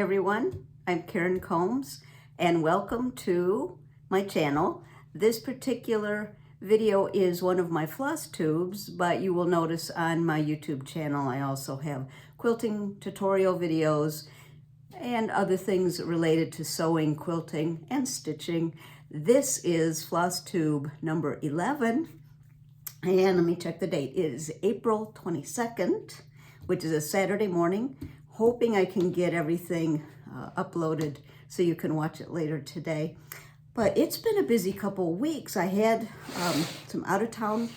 everyone, I'm Karen Combs and welcome to my channel. This particular video is one of my floss tubes, but you will notice on my YouTube channel I also have quilting tutorial videos and other things related to sewing, quilting, and stitching. This is floss tube number 11, and let me check the date. It is April 22nd, which is a Saturday morning. Hoping I can get everything uploaded so you can watch it later today. But it's been a busy couple of weeks. I had some out-of-town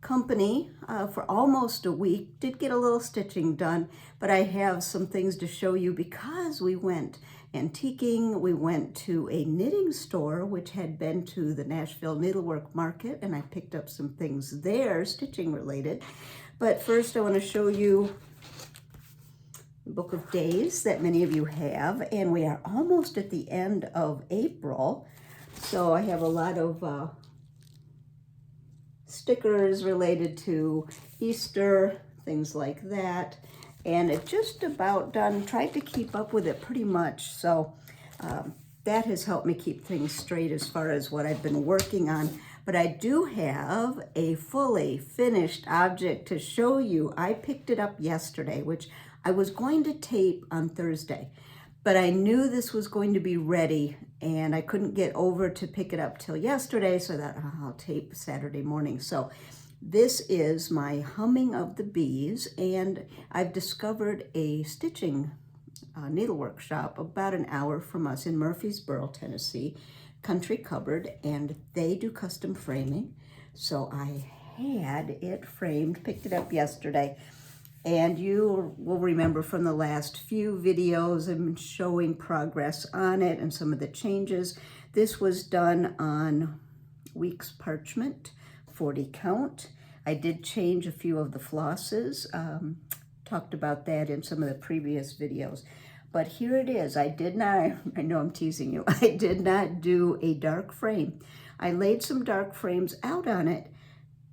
company for almost a week. Did get a little stitching done, but I have some things to show you because we went antiquing. We went to a knitting store, which had been to the Nashville Needlework Market, and I picked up some things there, stitching related. But first I want to show you book of days that many of you have, and we are almost at the end of April, so I have a lot of stickers related to Easter, things like that, and it's just about done. Tried to keep up with it pretty much, so that has helped me keep things straight as far as what I've been working on. But I do have a fully finished object to show you. I picked it up yesterday, which I was going to tape on Thursday, but I knew this was going to be ready and I couldn't get over to pick it up till yesterday, so that I'll tape Saturday morning. So this is my Humming of the Bees, and I've discovered a stitching needlework shop about an hour from us in Murfreesboro, Tennessee, Country Cupboard, and they do custom framing. So I had it framed, picked it up yesterday. And you will remember from the last few videos, I've been showing progress on it and some of the changes. This was done on week's parchment, 40 count. I did change a few of the flosses, talked about that in some of the previous videos. But here it is. I did not, I know I'm teasing you, I did not do a dark frame. I laid some dark frames out on it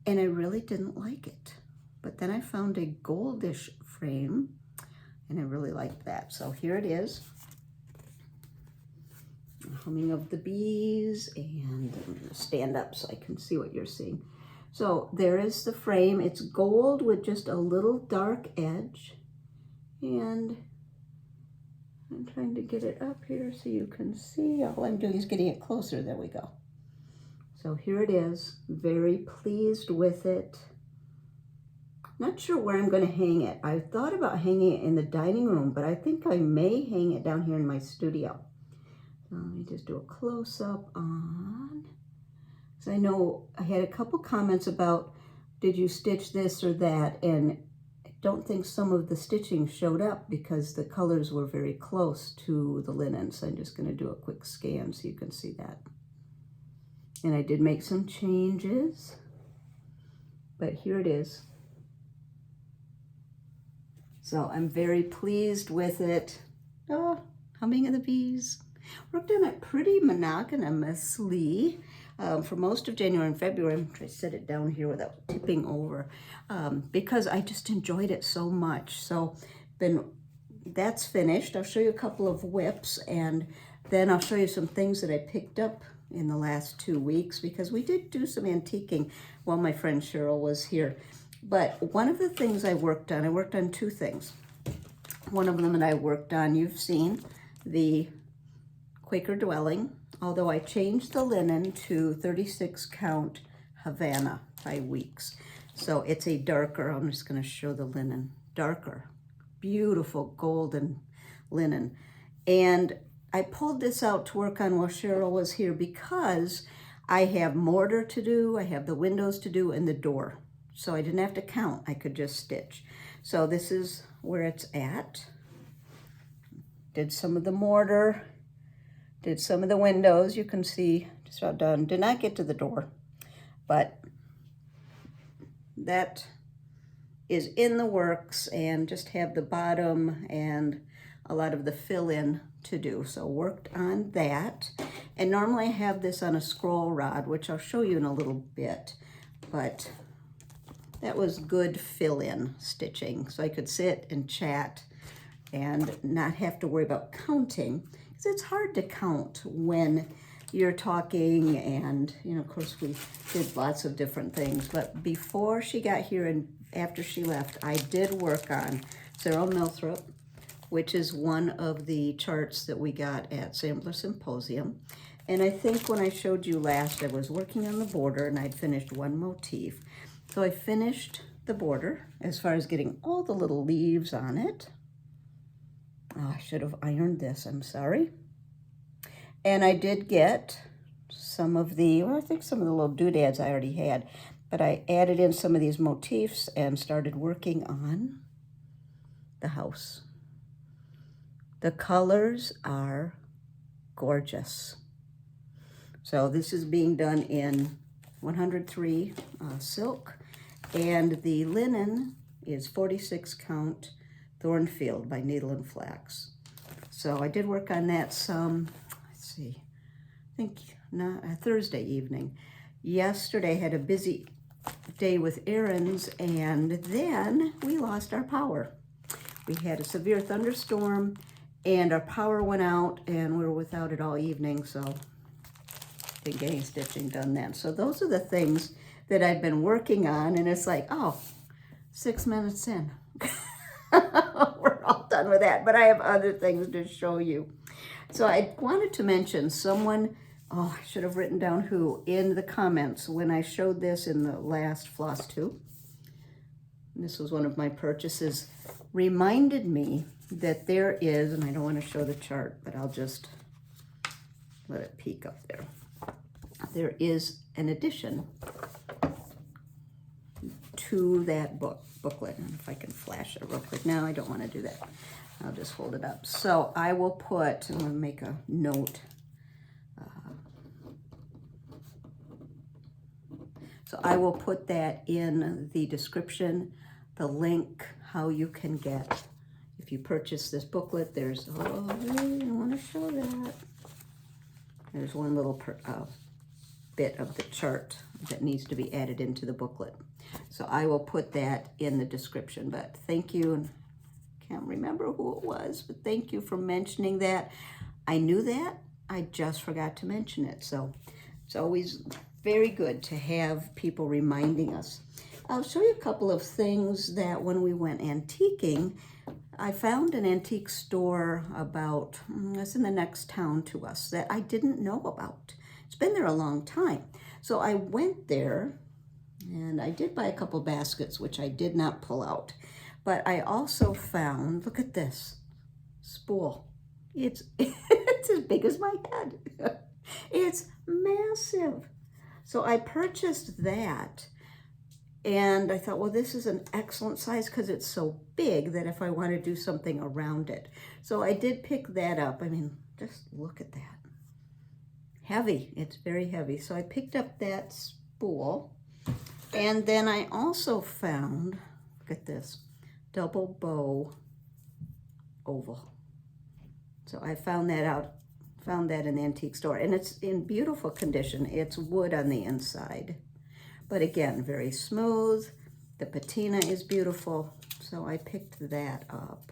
and I really didn't like it. But then I found a goldish frame and I really liked that. So here it is. Humming of the Bees, and I'm gonna stand up so I can see what you're seeing. So there is the frame. It's gold with just a little dark edge. And I'm trying to get it up here so you can see. All I'm doing is getting it closer. There we go. So here it is. Very pleased with it. Not sure where I'm going to hang it. I thought about hanging it in the dining room, but I think I may hang it down here in my studio. So let me just do a close-up on. So I know I had a couple comments about, did you stitch this or that? And I don't think some of the stitching showed up because the colors were very close to the linen. So I'm just going to do a quick scan so you can see that. And I did make some changes, but here it is. So I'm very pleased with it. Oh, Humming of the Bees. Worked on it pretty monogamously for most of January and February. I'm trying to set it down here without tipping over because I just enjoyed it so much. So that's finished. I'll show you a couple of whips, and then I'll show you some things that I picked up in the last 2 weeks because we did do some antiquing while my friend Cheryl was here. But one of the things I worked on two things. One of them that I worked on, you've seen, the Quaker Dwelling, although I changed the linen to 36 count Havana by weeks. So it's a darker, I'm just gonna show the linen, darker, beautiful golden linen. And I pulled this out to work on while Cheryl was here because I have mortar to do, I have the windows to do, and the door. So I didn't have to count, I could just stitch. So this is where it's at. Did some of the mortar, did some of the windows. You can see just about done. Did not get to the door, but that is in the works, and just have the bottom and a lot of the fill-in to do. So worked on that. And normally I have this on a scroll rod, which I'll show you in a little bit, but that was good fill-in stitching, so I could sit and chat and not have to worry about counting, because it's hard to count when you're talking. And, you know, of course we did lots of different things, but before she got here and after she left, I did work on Cyril Milthrop, which is one of the charts that we got at Sampler Symposium. And I think when I showed you last, I was working on the border and I'd finished one motif. So I finished the border as far as getting all the little leaves on it. Oh, I should have ironed this, I'm sorry. And I did get some of the, well, I think some of the little doodads I already had, but I added in some of these motifs and started working on the house. The colors are gorgeous. So this is being done in 103 silk, and the linen is 46 count Thornfield by Needle and Flax. So I did work on that some, let's see, I think not, Thursday evening. Yesterday had a busy day with errands, and then we lost our power. We had a severe thunderstorm and our power went out, and we were without it all evening, so didn't get any stitching done then. So those are the things that I've been working on, and it's like, oh, 6 minutes in. We're all done with that, but I have other things to show you. So I wanted to mention someone, oh, I should have written down who, in the comments when I showed this in the last FlossTube. This was one of my purchases, reminded me that there is, and I don't want to show the chart, but I'll just let it peek up there. There is an addition to that booklet. And if I can flash it real quick. No, I don't want to do that. I'll just hold it up. So I will put, I'm going to make a note. So I will put that in the description, the link, how you can get, if you purchase this booklet, there's, oh, I want to show that. There's one little bit of the chart that needs to be added into the booklet. So I will put that in the description, but thank you. And can't remember who it was, but thank you for mentioning that. I knew that, I just forgot to mention it. So it's always very good to have people reminding us. I'll show you a couple of things that when we went antiquing, I found an antique store about, it's in the next town to us, that I didn't know about. It's been there a long time. So I went there and I did buy a couple baskets, which I did not pull out. But I also found, look at this, spool. It's as big as my head. It's massive. So I purchased that. And I thought, well, this is an excellent size because it's so big that if I want to do something around it. So I did pick that up. I mean, just look at that. Heavy. It's very heavy. So I picked up that spool. And then I also found, look at this, double bow oval. So I found that in the antique store. And it's in beautiful condition. It's wood on the inside. But again, very smooth. The patina is beautiful, so I picked that up.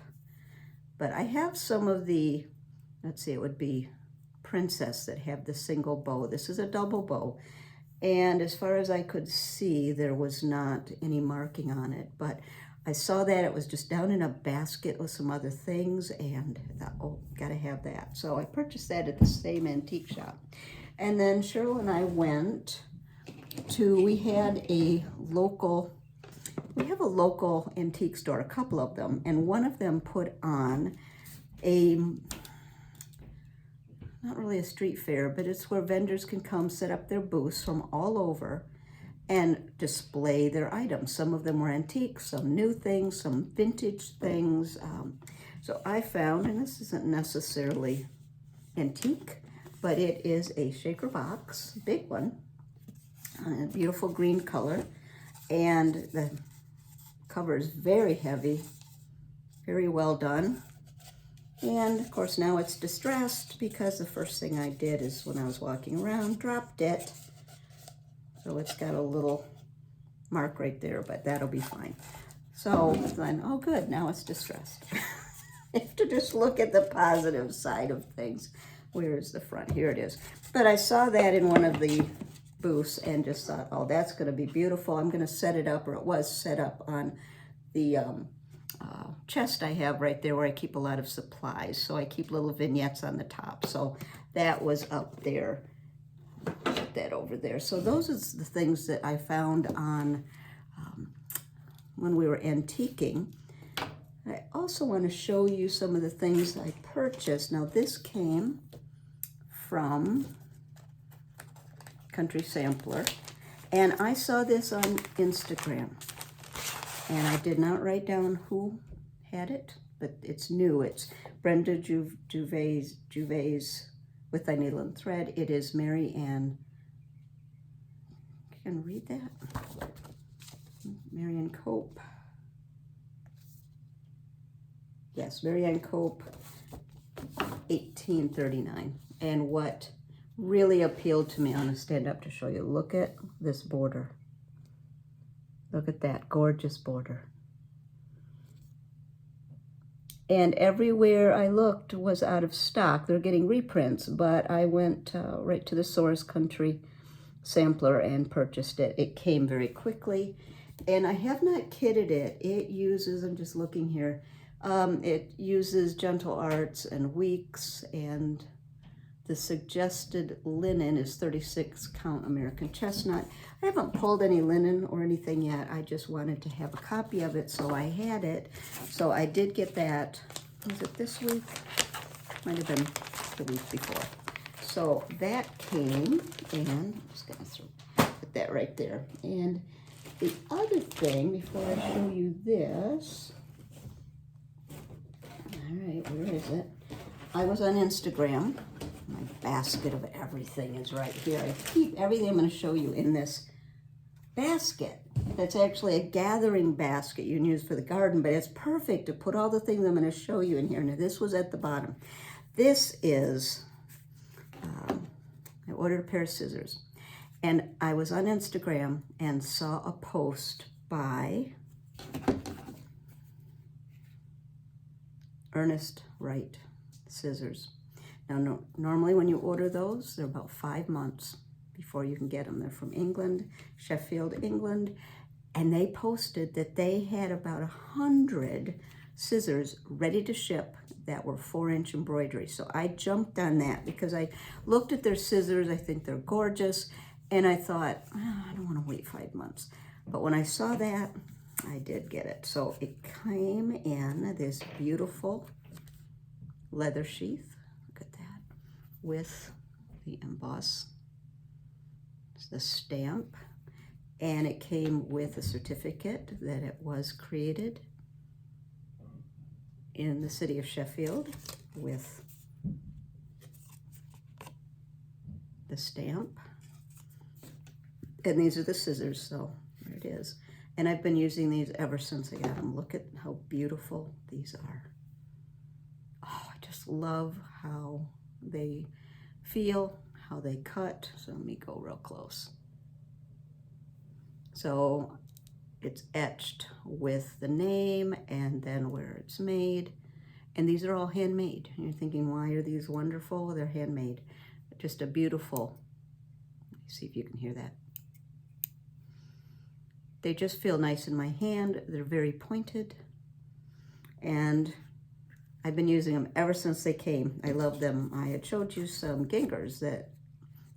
But I have some of the, let's see, it would be Princess that have the single bow. This is a double bow. And as far as I could see, there was not any marking on it. But I saw that it was just down in a basket with some other things, and I thought, oh, gotta have that. So I purchased that at the same antique shop. And then Cheryl and I went to, we have a local antique store, a couple of them, and one of them put on a, not really a street fair, but it's where vendors can come set up their booths from all over and display their items. Some of them were antique, some new things, some vintage things. So I found, and this isn't necessarily antique, but it is a shaker box, big one, a beautiful green color, and the cover is very heavy, very well done. And of course now it's distressed because the first thing I did is when I was walking around, dropped it. So it's got a little mark right there, but that'll be fine. So then, oh good, now it's distressed. have to just look at the positive side of things. Where is the front? Here it is. But I saw that in one of the booths and just thought, oh, that's going to be beautiful. I'm going to set it up, or it was set up on the chest I have right there where I keep a lot of supplies. So I keep little vignettes on the top. So that was up there. Put that over there. So those are the things that I found on when we were antiquing. I also want to show you some of the things I purchased. Now this came from Country Sampler, and I saw this on Instagram, and I did not write down who had it, but it's new. It's Brenda Juve's With Thy Needle and Thread. It is Mary Ann. Can read that? Mary Ann Cope. Yes, Mary Ann Cope, 1839. And what really appealed to me, I'm going to stand up to show you. Look at this border. Look at that gorgeous border. And everywhere I looked was out of stock. They're getting reprints, but I went right to the source, Country Sampler, and purchased it. It came very quickly, and I have not kitted it. It uses, I'm just looking here, it uses Gentle Arts and Weeks, and the suggested linen is 36 count American chestnut. I haven't pulled any linen or anything yet. I just wanted to have a copy of it, so I had it. So I did get that. Was it this week? Might have been the week before. So that came, and I'm just gonna put that right there. And the other thing, before I show you this, all right, where is it? I was on Instagram. My basket of everything is right here. I keep everything I'm going to show you in this basket. That's actually a gathering basket you can use for the garden, but it's perfect to put all the things I'm going to show you in here. Now, this was at the bottom. This is, I ordered a pair of scissors, and I was on Instagram and saw a post by Ernest Wright scissors. Now, normally when you order those, they're about 5 months before you can get them. They're from England, Sheffield, England, and they posted that they had about 100 scissors ready to ship that were 4-inch embroidery. So I jumped on that because I looked at their scissors. I think they're gorgeous, and I thought, oh, I don't want to wait 5 months. But when I saw that, I did get it. So it came in this beautiful leather sheath. With the emboss, the stamp, and it came with a certificate that it was created in the city of Sheffield with the stamp. And these are the scissors, so there it is. And I've been using these ever since I got them. Look at how beautiful these are. Oh, I just love how they feel, how they cut. So let me go real close. So it's etched with the name and then where it's made. And these are all handmade. And you're thinking, why are these wonderful? They're handmade. Just a beautiful, let me see if you can hear that. They just feel nice in my hand. They're very pointed. And I've been using them ever since they came. I love them. I had showed you some gingers that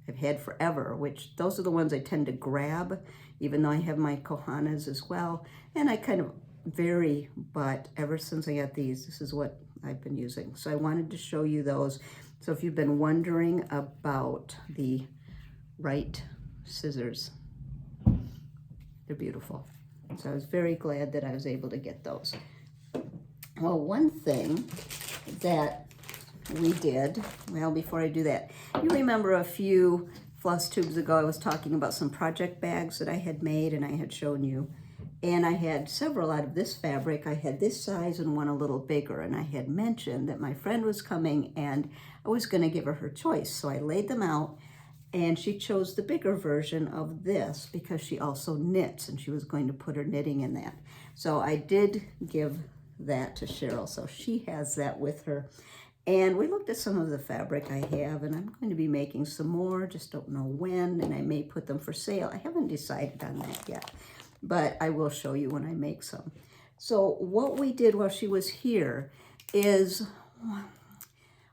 I've had forever, which those are the ones I tend to grab, even though I have my Kohanas as well. And I kind of vary, but ever since I got these, this is what I've been using. So I wanted to show you those. So if you've been wondering about the Wright scissors, they're beautiful. So I was very glad that I was able to get those. Well, one thing that we did, well, before I do that, you remember a few FlossTubes ago, I was talking about some project bags that I had made and I had shown you. And I had several out of this fabric. I had this size and one a little bigger. And I had mentioned that my friend was coming and I was going to give her choice. So I laid them out and she chose the bigger version of this because she also knits and she was going to put her knitting in that. So I did give that to Cheryl. So she has that with her. And we looked at some of the fabric I have, and I'm going to be making some more, just don't know when, and I may put them for sale. I haven't decided on that yet, but I will show you when I make some. So what we did while she was here is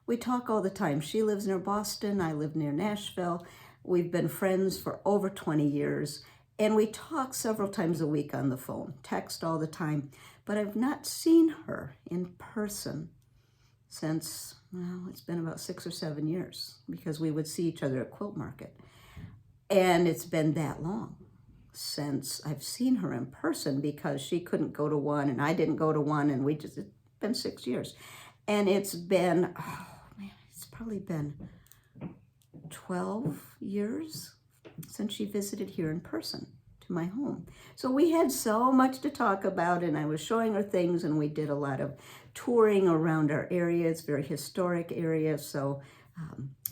we talk all the time. She lives near Boston, I live near Nashville. We've been friends for over 20 years, and we talk several times a week on the phone, text all the time, but I've not seen her in person since, well, it's been about 6 or 7 years, because we would see each other at Quilt Market. And it's been that long since I've seen her in person, because she couldn't go to one and I didn't go to one, and it's been 6 years. And it's been, oh man, it's probably been 12 years since she visited here in person to my home. So we had so much to talk about, and I was showing her things, and we did a lot of touring around our area. It's a very historic area. So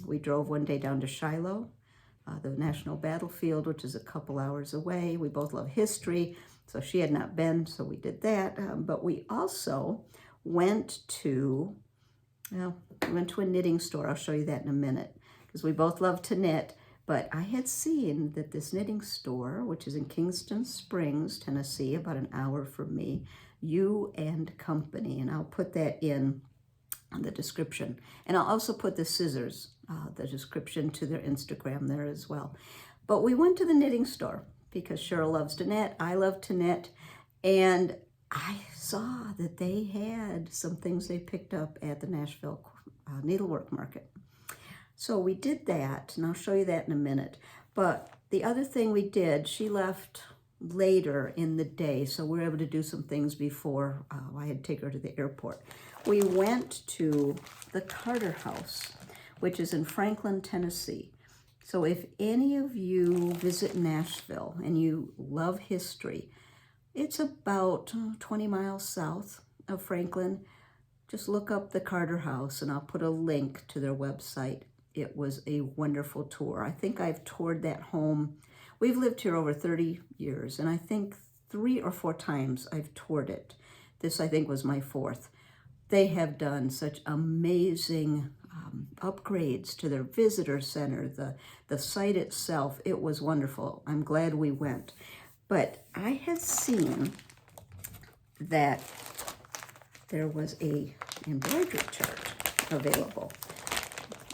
we drove one day down to Shiloh, the National Battlefield, which is a couple hours away. We both love history, so she had not been, so we did that. But we also went to, well, we went to a knitting store. I'll show you that in a minute, because we both love to knit. But I had seen that this knitting store, which is in Kingston Springs, Tennessee, about an hour from me, Ewe and Company, and I'll put that in the description. And I'll also put the scissors, the description to their Instagram there as well. But we went to the knitting store because Cheryl loves to knit, I love to knit, and I saw that they had some things they picked up at the Nashville Needlework Market. So we did that, and I'll show you that in a minute. But the other thing we did, she left later in the day, so we were able to do some things before I had to take her to the airport. We went to the Carter House, which is in Franklin, Tennessee. So if any of you visit Nashville and you love history, it's about 20 miles south of Franklin. Just look up the Carter House, and I'll put a link to their website. It was a wonderful tour. I think I've toured that home. We've lived here over 30 years, and I think 3 or 4 times I've toured it. This, I think, was my 4th. They have done such amazing upgrades to their visitor center, the site itself. It was wonderful. I'm glad we went. But I had seen that there was a embroidery chart available.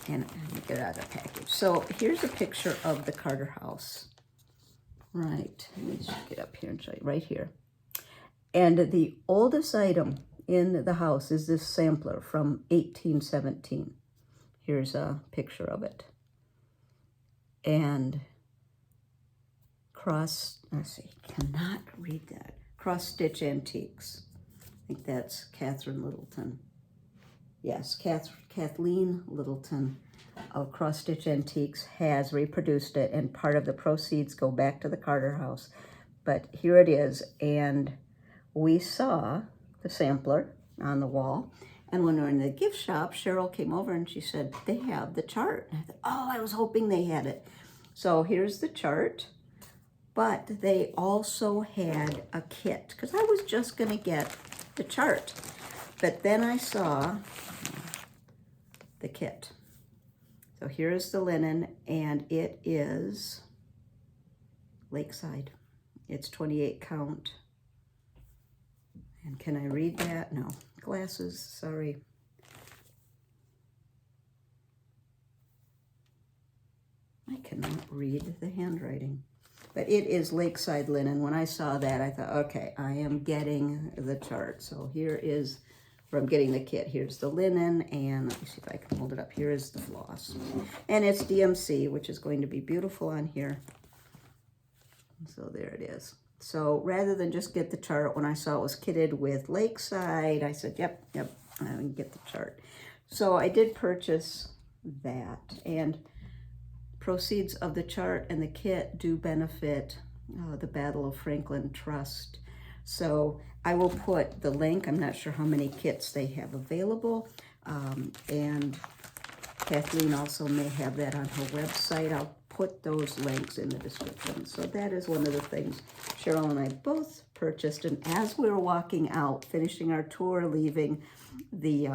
And let me get it out of the package. So here's a picture of the Carter House. Right, let me just get up here and show you, right here. And the oldest item in the house is this sampler from 1817. Here's a picture of it. And cannot read that. Cross Stitch Antiques. I think that's Catherine Littleton. Yes, Kathleen Littleton of Cross Stitch Antiques has reproduced it, and part of the proceeds go back to the Carter House. But here it is, and we saw the sampler on the wall, and when we were in the gift shop, Cheryl came over and she said, they have the chart. And I thought, oh, I was hoping they had it. So here's the chart, but they also had a kit, because I was just going to get the chart. But then I saw the kit. So here is the linen, and it is Lakeside. It's 28 count. And can I read that? No. Glasses, sorry. I cannot read the handwriting. But it is Lakeside linen. When I saw that, I thought, okay, I am getting the chart. So here is where I'm getting the kit. Here's the linen, and let me see if I can hold it up. Here is the floss. And it's DMC, which is going to be beautiful on here. So there it is. So rather than just get the chart, when I saw it was kitted with Lakeside, I said, yep, I can get the chart. So I did purchase that, and proceeds of the chart and the kit do benefit the Battle of Franklin Trust. So I will put the link. I'm not sure how many kits they have available. And Kathleen also may have that on her website. I'll put those links in the description. So that is one of the things Cheryl and I both purchased. And as we were walking out, finishing our tour, leaving the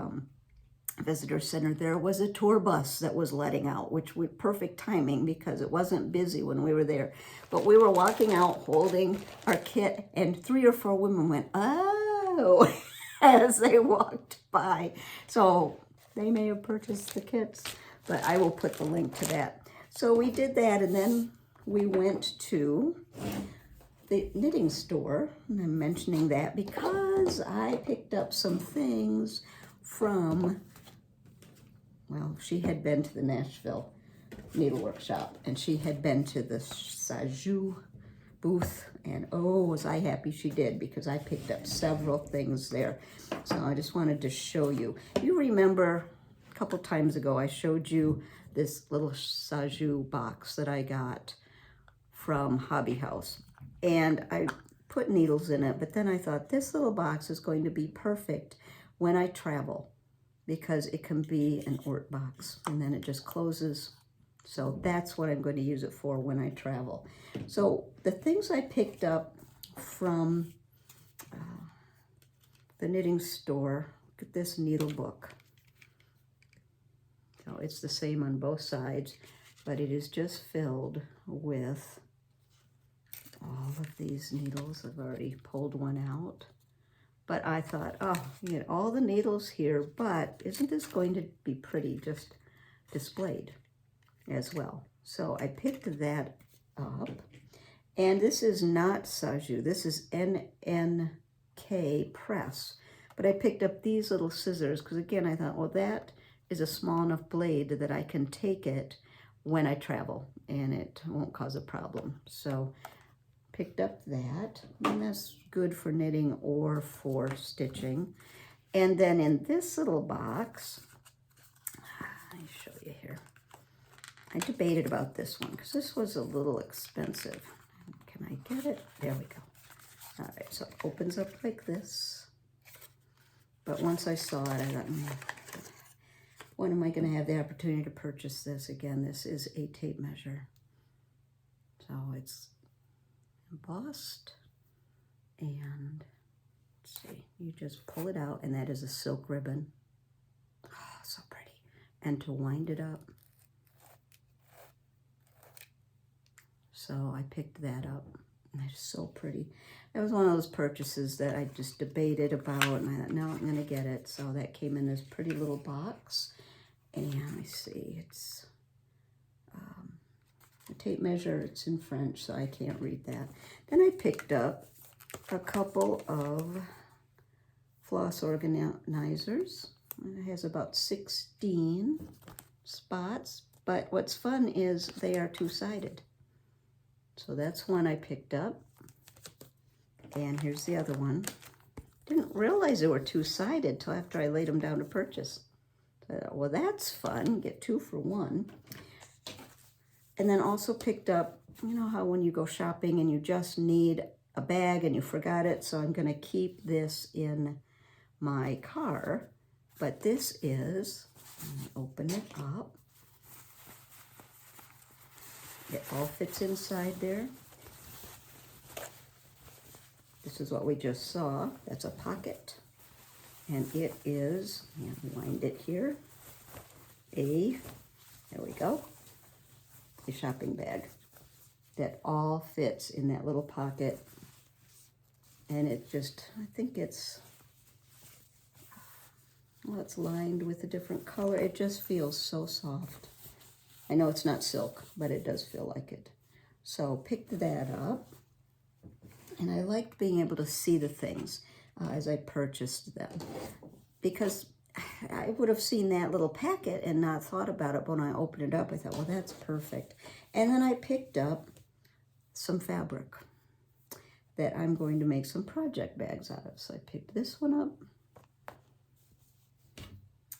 visitor center, there was a tour bus that was letting out, which was perfect timing because it wasn't busy when we were there. But we were walking out holding our kit, and 3 or 4 women went, oh, as they walked by. So they may have purchased the kits, but I will put the link to that. So we did that, and then we went to the knitting store, and I'm mentioning that because I picked up some things from, well, she had been to the Nashville Needle Workshop, and she had been to the Sajou booth, and oh, was I happy she did, because I picked up several things there. So I just wanted to show you. You remember a couple times ago I showed you this little Sajou box that I got from Hobby House, and I put needles in it, but then I thought this little box is going to be perfect when I travel, because it can be an Ort box, and then it just closes. So that's what I'm going to use it for when I travel. So the things I picked up from the knitting store, look at this needle book. So it's the same on both sides, but it is just filled with all of these needles. I've already pulled one out. But I thought, oh, you get all the needles here, but isn't this going to be pretty just displayed as well? So I picked that up. And this is not Sajou. This is NNK Press. But I picked up these little scissors because, again, I thought, well, that is a small enough blade that I can take it when I travel, and it won't cause a problem. So picked up that, and that's good for knitting or for stitching. And then in this little box, let me show you here. I debated about this one because this was a little expensive. Can I get it? There we go. All right, so it opens up like this. But once I saw it, I thought, when am I going to have the opportunity to purchase this? Again, this is a tape measure. So it's embossed, and let's see, you just pull it out, and that is a silk ribbon. Oh, so pretty. And to wind it up. So I picked that up, and it's so pretty. That was one of those purchases that I just debated about, and I thought, no, I'm going to get it. So that came in this pretty little box, and I see it's a tape measure. It's in French, so I can't read that. Then I picked up a couple of floss organizers. It has about 16 spots, but what's fun is they are two-sided. So that's one I picked up. And here's the other one. Didn't realize they were two-sided till after I laid them down to purchase. So I thought, well, that's fun. Get 2 for 1. And then also picked up, you know how when you go shopping and you just need a bag and you forgot it, so I'm going to keep this in my car. But this is, let me open it up. It all fits inside there. This is what we just saw. That's a pocket. And it is, wind it here, there we go, a shopping bag that all fits in that little pocket. And it just, I think it's, well, it's lined with a different color. It just feels so soft. I know it's not silk, but it does feel like it. So picked that up. And I liked being able to see the things as I purchased them, because I would have seen that little packet and not thought about it. But when I opened it up, I thought, well, that's perfect. And then I picked up some fabric that I'm going to make some project bags out of. So I picked this one up.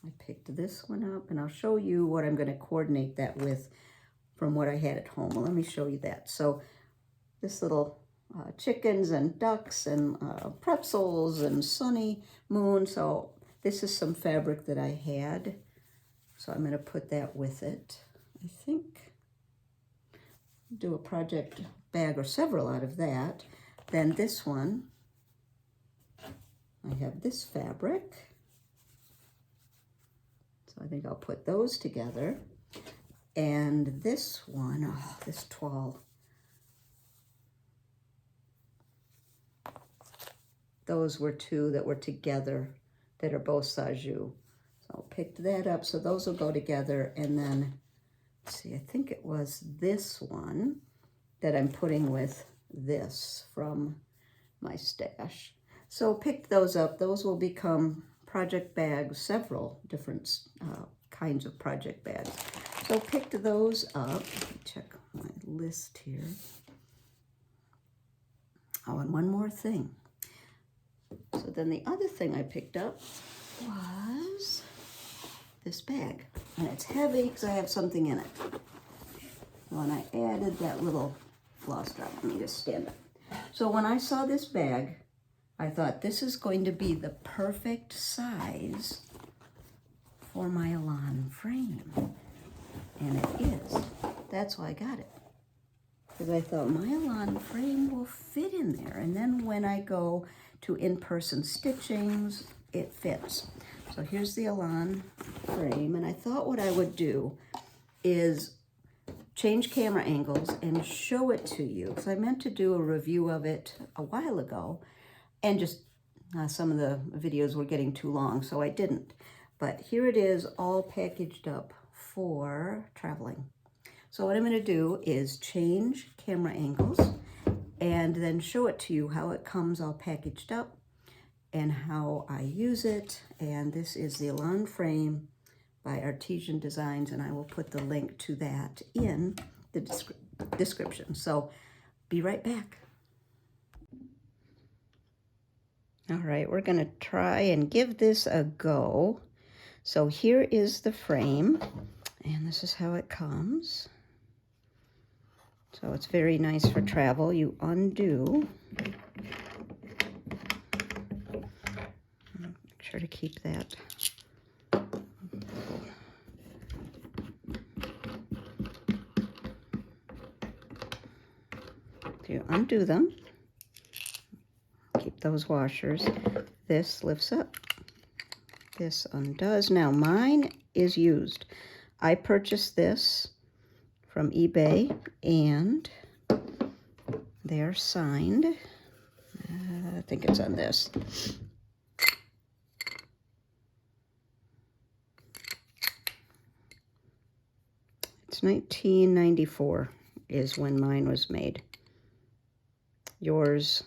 I picked this one up, and I'll show you what I'm going to coordinate that with from what I had at home. Well, let me show you that. So this little chickens and ducks and pretzels and sunny moon. So this is some fabric that I had. So I'm going to put that with it. I think do a project bag or several out of that. Then this one, I have this fabric. So I think I'll put those together. And this one, oh, this toile. Those were two that were together that are both Sajou. So I'll pick that up. So those will go together. And then, let's see, I think it was this one that I'm putting with this from my stash. So picked those up. Those will become project bags, several different kinds of project bags. So picked those up. Let me check my list here. Oh, and one more thing. So then the other thing I picked up was this bag. And it's heavy because I have something in it. So when I added that little floss drop, let me just stand up. So when I saw this bag, I thought this is going to be the perfect size for my Elan frame. And it is. That's why I got it. Because I thought my Elan frame will fit in there. And then when I go to in-person stitchings, it fits. So here's the Elan frame. And I thought what I would do is change camera angles and show it to you. Because I meant to do a review of it a while ago. And just some of the videos were getting too long, so I didn't. But here it is, all packaged up for traveling. So what I'm going to do is change camera angles and then show it to you how it comes all packaged up and how I use it. And this is the Elan Frame by Artesian Designs, and I will put the link to that in the description. So be right back. All right, we're going to try and give this a go. So here is the frame, and this is how it comes. So it's very nice for travel. You undo. Make sure to keep that. So you undo them. Keep those washers. This lifts up. This undoes. Now mine is used. I purchased this from eBay and they are signed. I think it's on this. It's 1994 is when mine was made. Yours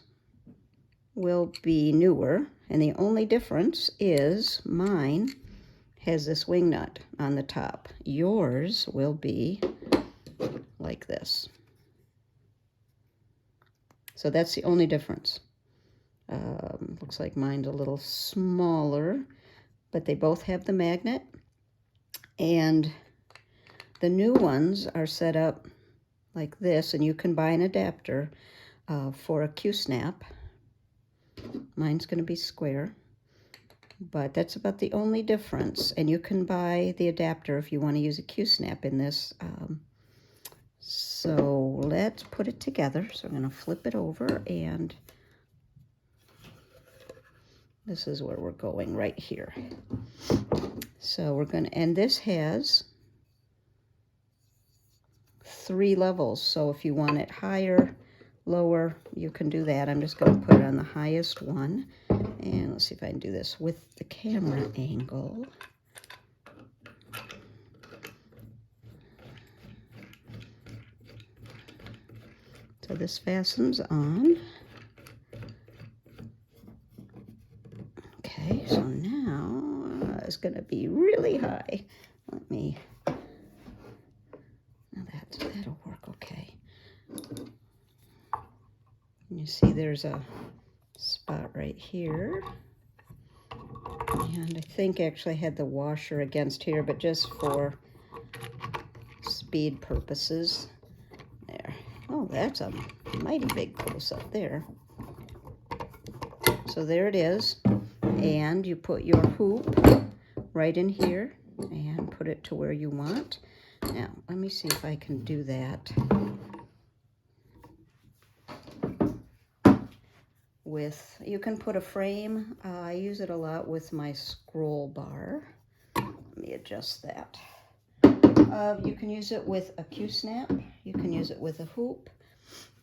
will be newer, and the only difference is mine has this wing nut on the top. Yours will be like this. So that's the only difference. Looks like mine's a little smaller, but they both have the magnet, and the new ones are set up like this, and you can buy an adapter for a Q-snap. Mine's going to be square, but that's about the only difference. And you can buy the adapter if you want to use a Q-snap in this. So let's put it together. So I'm going to flip it over, and this is where we're going right here. So we're going to, and this has 3 levels. So if you want it higher, lower, you can do that. I'm just going to put it on the highest one, and let's see if I can do this with the camera angle. So this fastens on. Okay, so now it's going to be really high. Let me, now that'll work okay. You see there's a spot right here. And I think actually I had the washer against here, but just for speed purposes. There. Oh, that's a mighty big close-up there. So there it is. And you put your hoop right in here and put it to where you want. Now, let me see if I can do that with, you can put a frame. I use it a lot with my scroll bar. Let me adjust that. You can use it with a Q-snap. You can use it with a hoop.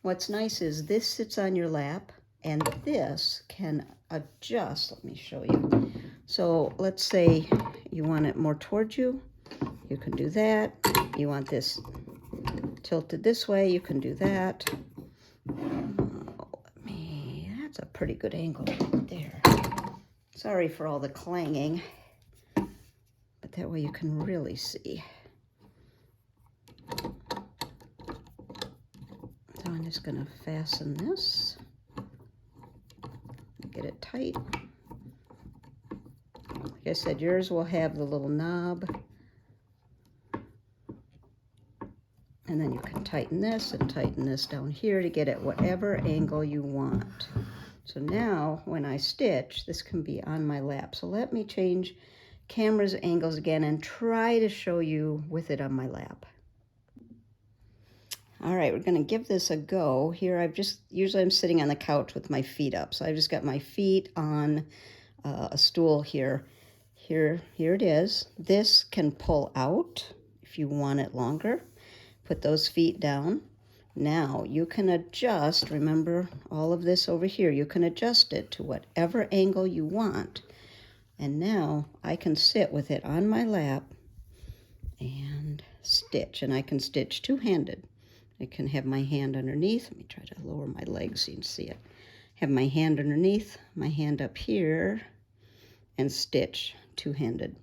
What's nice is this sits on your lap, and this can adjust. Let me show you. So let's say you want it more towards you. You can do that. You want this tilted this way. You can do that. That's a pretty good angle right there. Sorry for all the clanging, but that way you can really see. So I'm just going to fasten this. Get it tight. Like I said, yours will have the little knob. And then you can tighten this and tighten this down here to get at whatever angle you want. So now when I stitch, this can be on my lap. So let me change camera's angles again and try to show you with it on my lap. All right, we're gonna give this a go. Here usually I'm sitting on the couch with my feet up. So I've just got my feet on a stool here. Here it is. This can pull out if you want it longer. Put those feet down. Now you can adjust, remember all of this over here, you can adjust it to whatever angle you want. And now I can sit with it on my lap and stitch, and I can stitch two-handed. I can have my hand underneath. Let me try to lower my legs so you can see it. Have my hand underneath, my hand up here, and stitch two-handed.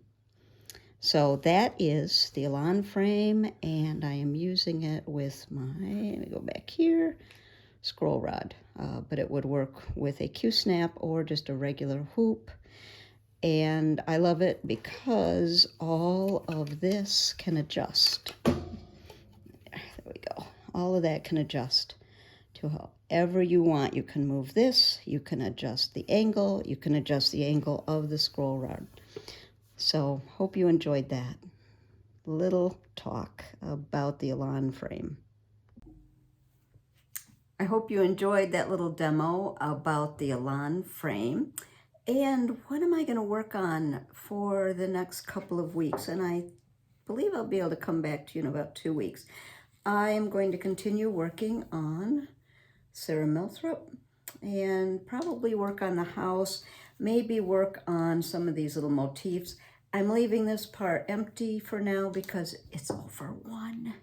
So that is the Elan Frame, and I am using it with my, let me go back here, scroll rod. But it would work with a Q-snap or just a regular hoop. And I love it because all of this can adjust. There we go. All of that can adjust to however you want. You can move this, you can adjust the angle, you can adjust the angle of the scroll rod. So, hope you enjoyed that little talk about the Elan Frame. I hope you enjoyed that little demo about the Elan Frame. And what am I going to work on for the next couple of weeks? And I believe I'll be able to come back to you in about 2 weeks. I am going to continue working on Sarah Milthrop and probably work on the house. Maybe work on some of these little motifs. I'm leaving this part empty for now because it's over 1.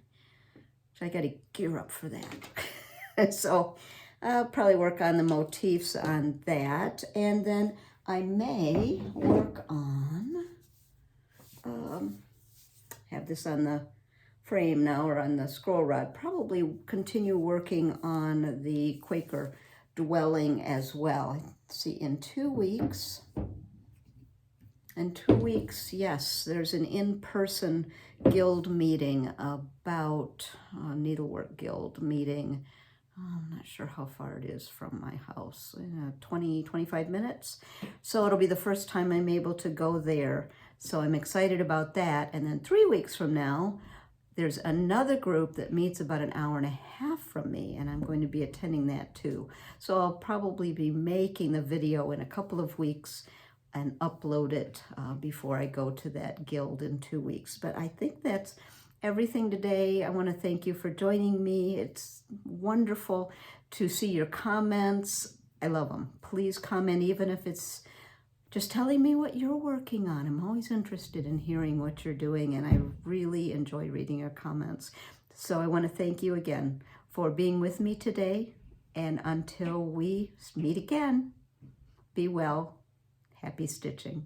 So I got to gear up for that. So I'll probably work on the motifs on that. And then I may work on, have this on the frame now or on the scroll rod. Probably continue working on the Quaker dwelling as well. See, in 2 weeks, yes, there's an in-person guild meeting about needlework guild meeting. I'm not sure how far it is from my house, 25 minutes. So it'll be the first time I'm able to go there. So I'm excited about that. And then 3 weeks from now, there's another group that meets about an hour and a half from me, and I'm going to be attending that too. So I'll probably be making the video in a couple of weeks and upload it before I go to that guild in 2 weeks. But I think that's everything today. I want to thank you for joining me. It's wonderful to see your comments. I love them. Please comment, even if it's just telling me what you're working on. I'm always interested in hearing what you're doing, and I really enjoy reading your comments. So I want to thank you again for being with me today. And until we meet again, be well. Happy stitching.